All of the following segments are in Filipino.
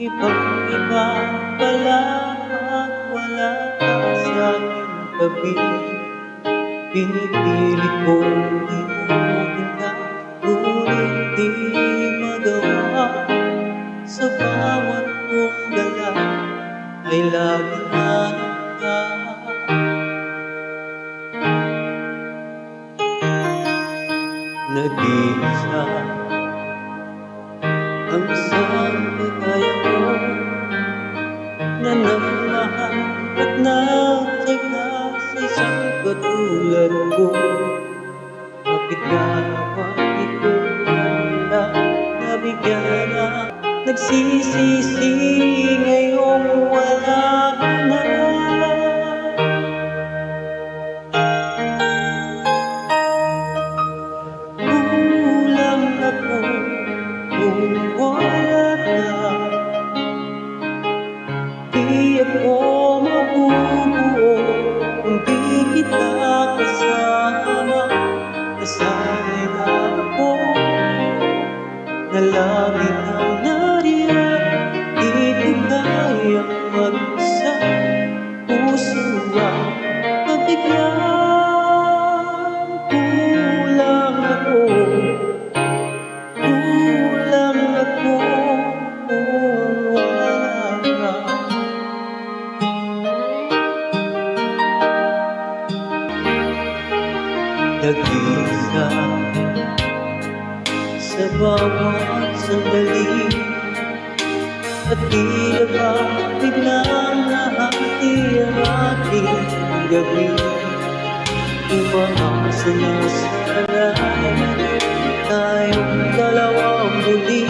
Ibang-iba pala at wala ka sa aking tabi. Pinipilit kong limutin ka, ngunit di magawa. Sa bawat kong dala ay laging hanap ka. Nag-iisa ang isang kagaya ko, na nagmahal at nagtyaga sa isang katulad ko. Bakit nga naman di ko wala nabigyan na? Nagsisisi ngayong wala ka na. Kulang ako kung wala ka. Di ako mabubuo kung di kita kasama. Nasanay na ako na lagi kang nariyan. Di ko kayang mag-isa, puso ang mabigyan. Kulang ako kung wala ka. Nag-iisa sa bawat sandali, at tila ba biglang nahati ang ating gabi. Umaasa na sana'y tayong dalawang muli.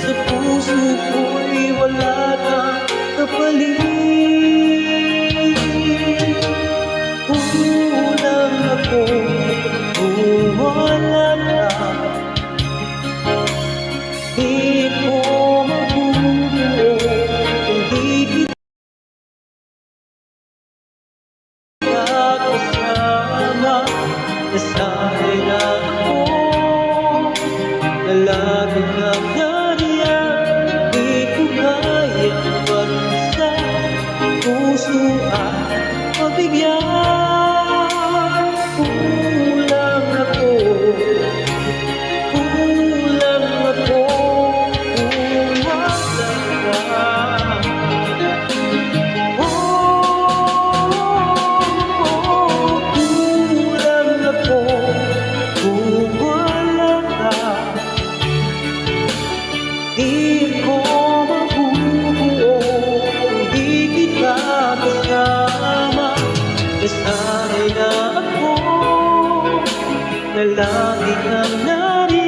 Sa puso ko'y wala kang kapalit. Kulang ako kung wala ka. Di ko mabubuo kung di kita kasama. Nasanay na ako na lagi kang nariyan. Di ko kayang mag-isa, puso ang mabigyan. Kulang ako kung wala ka. Kulang ako kung wala ka. Di ko mabubuo kung di kita kasama. Nasanay na ako na lagi kang nariyan.